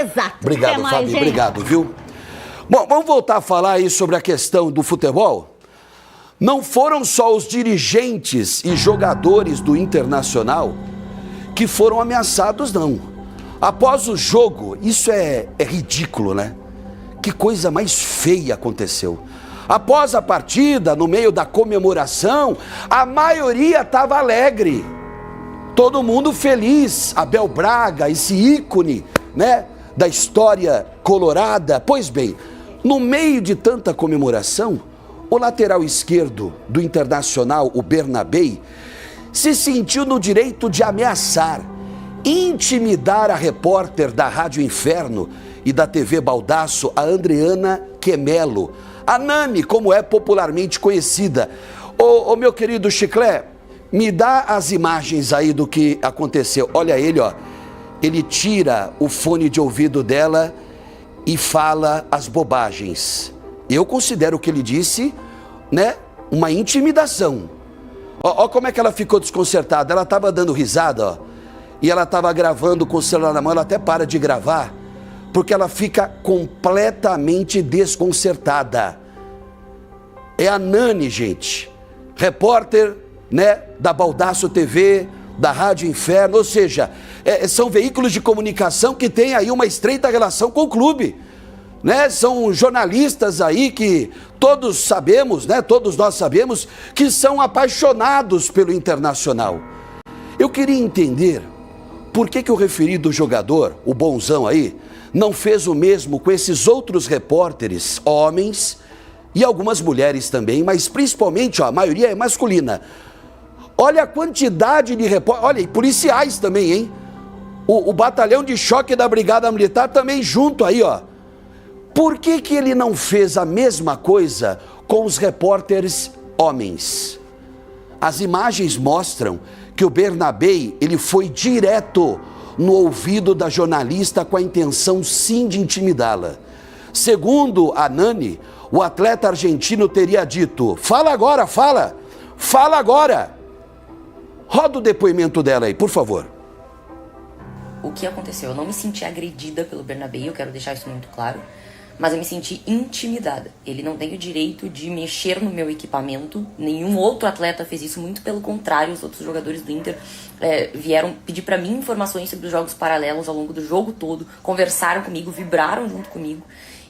Exato. Obrigado, Fabi, obrigado, viu? Bom, vamos voltar a falar aí sobre a questão do futebol. Não foram só os dirigentes e jogadores do Internacional que foram ameaçados, não. Após o jogo, isso é ridículo, né? Que coisa mais feia aconteceu. Após a partida, no meio da comemoração, a maioria estava alegre. Todo mundo feliz. Abel Braga, esse ícone, né, da história colorada. Pois bem, no meio de tanta comemoração, o lateral esquerdo do Internacional, o Bernabei, se sentiu no direito de ameaçar, intimidar a repórter da Rádio Inferno e da TV Baldasso, a Adriana Quemelo, a Nani, como é popularmente conhecida. Ô meu querido Chiclé, me dá as imagens aí do que aconteceu. Olha ele, ó, ele tira o fone de ouvido dela e fala as bobagens. Eu considero o que ele disse, né, uma intimidação. Ó como é que ela ficou desconcertada. Ela estava dando risada, ó, e ela estava gravando com o celular na mão. Ela até para de gravar, porque ela fica completamente desconcertada. É a Nani, gente, repórter, né, da Baldasso TV, da Rádio Inferno, ou seja, são veículos de comunicação que têm aí uma estreita relação com o clube, né? São jornalistas aí que todos sabemos, né, todos nós sabemos que são apaixonados pelo Internacional. Eu queria entender por que o referido jogador, o bonzão aí, não fez o mesmo com esses outros repórteres, homens e algumas mulheres também, mas principalmente, ó, a maioria é masculina. Olha a quantidade de repórteres, olha, e policiais também, hein? O batalhão de choque da Brigada Militar também junto aí, ó. Por que ele não fez a mesma coisa com os repórteres homens? As imagens mostram que o Bernabei, ele foi direto no ouvido da jornalista com a intenção sim de intimidá-la. Segundo a Nani, o atleta argentino teria dito: fala agora, fala agora. Roda o depoimento dela aí, por favor. O que aconteceu? Eu não me senti agredida pelo Bernabei, eu quero deixar isso muito claro, mas eu me senti intimidada. Ele não tem o direito de mexer no meu equipamento, nenhum outro atleta fez isso, muito pelo contrário, os outros jogadores do Inter vieram pedir pra mim informações sobre os jogos paralelos ao longo do jogo todo, conversaram comigo, vibraram junto comigo.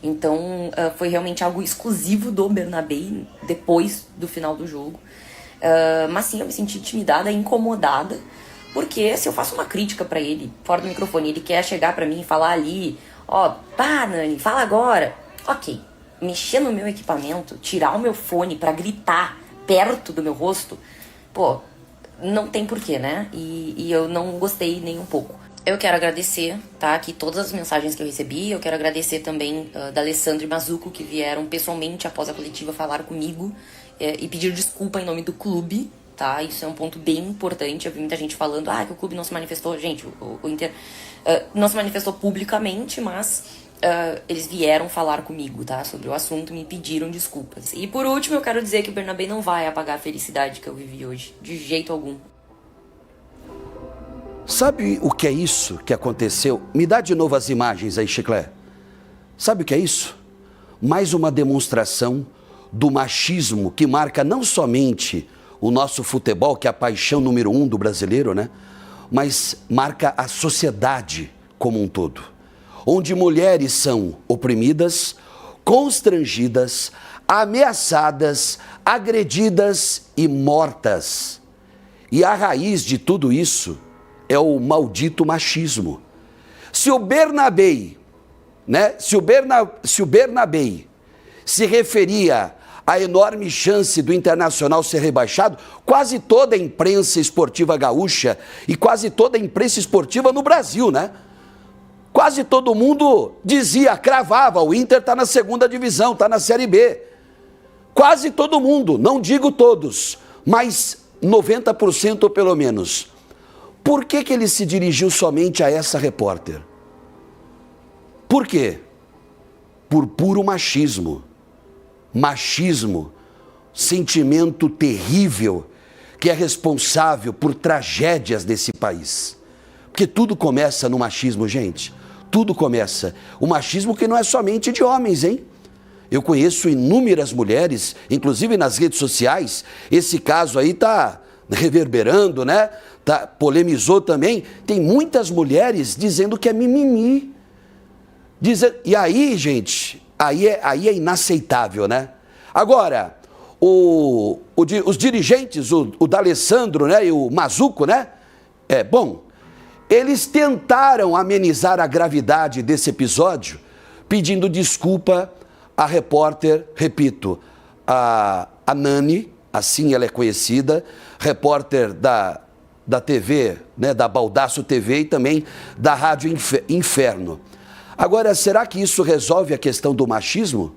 Então foi realmente algo exclusivo do Bernabei depois do final do jogo. Mas sim, eu me senti intimidada, incomodada, porque se eu faço uma crítica pra ele, fora do microfone, ele quer chegar pra mim e falar ali, ó, pá, Nani, fala agora. Ok, mexer no meu equipamento, tirar o meu fone pra gritar perto do meu rosto, pô, não tem porquê, né? E eu não gostei nem um pouco. Eu quero agradecer, tá, aqui todas as mensagens que eu recebi. Eu quero agradecer também da Alessandra e Mazuco, que vieram pessoalmente após a coletiva falar comigo e pedir desculpa em nome do clube, tá? Isso é um ponto bem importante. Eu vi muita gente falando que o clube não se manifestou. Gente, o Inter não se manifestou publicamente, mas eles vieram falar comigo, tá, sobre o assunto, me pediram desculpas. E por último, eu quero dizer que o Bernabei não vai apagar a felicidade que eu vivi hoje, de jeito algum. Sabe o que é isso que aconteceu? Me dá de novo as imagens aí, Chiclé. Sabe o que é isso? Mais uma demonstração do machismo que marca não somente o nosso futebol, que é a paixão número 1 do brasileiro, né? Mas marca a sociedade como um todo. Onde mulheres são oprimidas, constrangidas, ameaçadas, agredidas e mortas. E a raiz de tudo isso é o maldito machismo. Se o Bernabei, né? Se o Bernabei se referia à enorme chance do Internacional ser rebaixado, quase toda a imprensa esportiva gaúcha e quase toda a imprensa esportiva no Brasil, né? Quase todo mundo dizia, cravava, o Inter está na segunda divisão, está na Série B. Quase todo mundo, não digo todos, mas 90% pelo menos. Por que ele se dirigiu somente a essa repórter? Por quê? Por puro machismo. Machismo, sentimento terrível que é responsável por tragédias desse país. Porque tudo começa no machismo, gente. tudo começa. O machismo que não é somente de homens, hein? Eu conheço inúmeras mulheres, inclusive nas redes sociais, esse caso aí tá reverberando, né? Polemizou também. Tem muitas mulheres dizendo que é mimimi. E aí, gente, aí é inaceitável, né? Agora, os dirigentes, o D'Alessandro, né, e o Mazzucco, né? Eles tentaram amenizar a gravidade desse episódio, pedindo desculpa à repórter, repito, a Nani, assim ela é conhecida, repórter da TV, né, da Baldasso TV e também da Rádio Inferno. Agora, será que isso resolve a questão do machismo?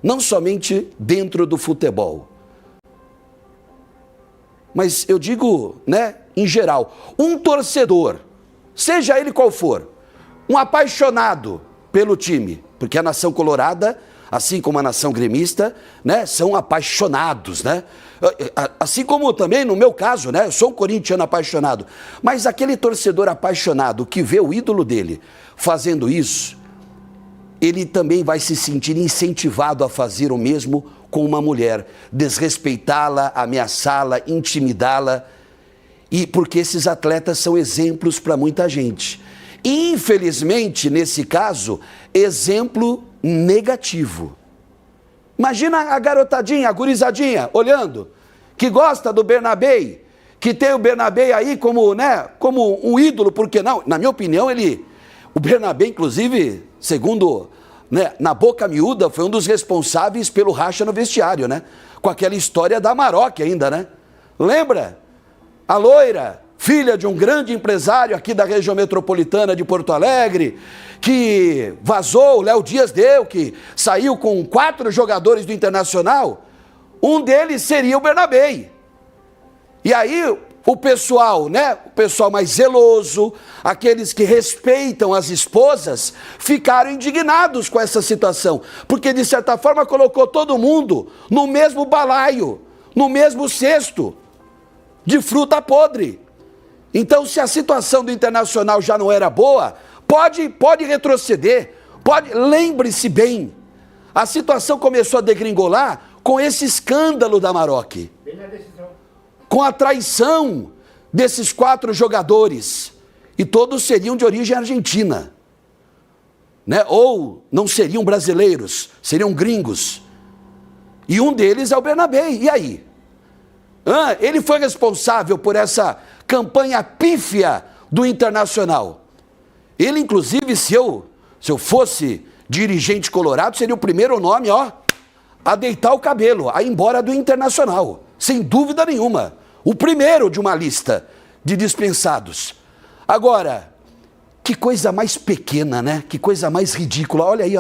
Não somente dentro do futebol, mas eu digo, né, em geral, um torcedor, seja ele qual for, um apaixonado pelo time, porque a nação colorada, assim como a nação gremista, né, são apaixonados, né? Assim como também no meu caso, né, eu sou um corintiano apaixonado, mas aquele torcedor apaixonado que vê o ídolo dele fazendo isso, ele também vai se sentir incentivado a fazer o mesmo com uma mulher, desrespeitá-la, ameaçá-la, intimidá-la, e porque esses atletas são exemplos para muita gente. Infelizmente, nesse caso, exemplo negativo. Imagina a garotadinha, a gurizadinha, olhando, que gosta do Bernabé, que tem o Bernabé aí como, né, como um ídolo, porque não, na minha opinião, o Bernabé, inclusive, segundo, né, na boca miúda, foi um dos responsáveis pelo racha no vestiário, né? Com aquela história da Amarok ainda, né? Lembra? A loira, filha de um grande empresário aqui da região metropolitana de Porto Alegre, que vazou, o Léo Dias deu, que saiu com 4 jogadores do Internacional, um deles seria o Bernabé. E aí o pessoal, né, o pessoal mais zeloso, aqueles que respeitam as esposas, ficaram indignados com essa situação, porque de certa forma colocou todo mundo no mesmo balaio, no mesmo cesto de fruta podre. Então, se a situação do Internacional já não era boa, pode retroceder, lembre-se bem, a situação começou a degringolar com esse escândalo da Amarok, com a traição desses 4 jogadores, e todos seriam de origem argentina, né? Ou não seriam brasileiros, seriam gringos, e um deles é o Bernabé. E aí? Ele foi responsável por essa campanha pífia do Internacional. Ele, inclusive, se eu fosse dirigente colorado, seria o primeiro nome, a deitar o cabelo, a ir embora do Internacional, sem dúvida nenhuma. O primeiro de uma lista de dispensados. Agora, que coisa mais pequena, né? Que coisa mais ridícula. Olha aí,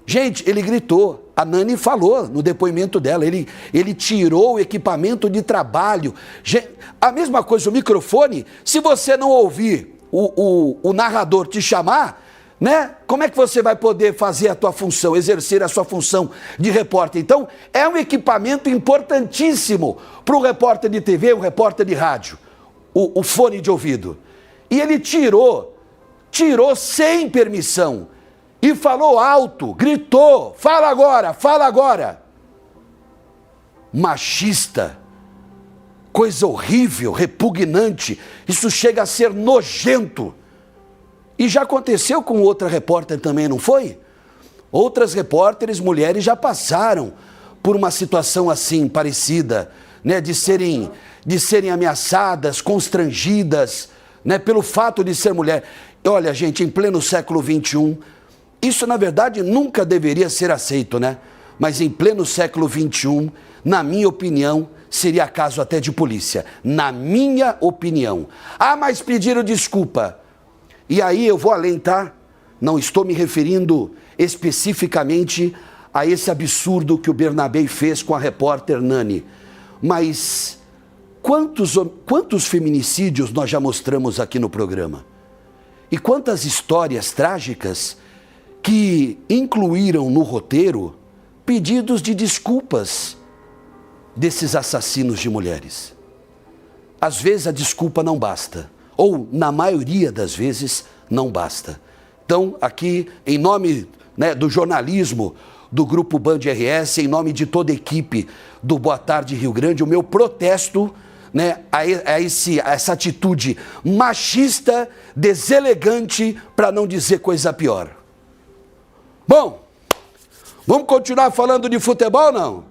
Gente, ele gritou. A Nani falou no depoimento dela. Ele tirou o equipamento de trabalho. Gente, a mesma coisa, o microfone. Se você não ouvir o narrador te chamar, né? Como é que você vai poder fazer a tua função, exercer a sua função de repórter? Então, é um equipamento importantíssimo para um repórter de TV, um repórter de rádio, o fone de ouvido. E ele tirou sem permissão e falou alto, gritou, fala agora. Machista, coisa horrível, repugnante, isso chega a ser nojento. E já aconteceu com outra repórter também, não foi? Outras repórteres, mulheres, já passaram por uma situação assim, parecida, né? De serem ameaçadas, constrangidas, né? Pelo fato de ser mulher. Olha, gente, em pleno século XXI, isso na verdade nunca deveria ser aceito, né? Mas em pleno século XXI, na minha opinião, seria caso até de polícia. Na minha opinião. Mas pediram desculpa. E aí eu vou além, tá? Não estou me referindo especificamente a esse absurdo que o Bernabé fez com a repórter Nani. Mas quantos feminicídios nós já mostramos aqui no programa? E quantas histórias trágicas que incluíram no roteiro pedidos de desculpas desses assassinos de mulheres. Às vezes a desculpa não basta. Ou, na maioria das vezes, não basta. Então, aqui, em nome, né, do jornalismo do Grupo Band RS, em nome de toda a equipe do Boa Tarde Rio Grande, o meu protesto, né, a essa atitude machista, deselegante, para não dizer coisa pior. Bom, vamos continuar falando de futebol, não?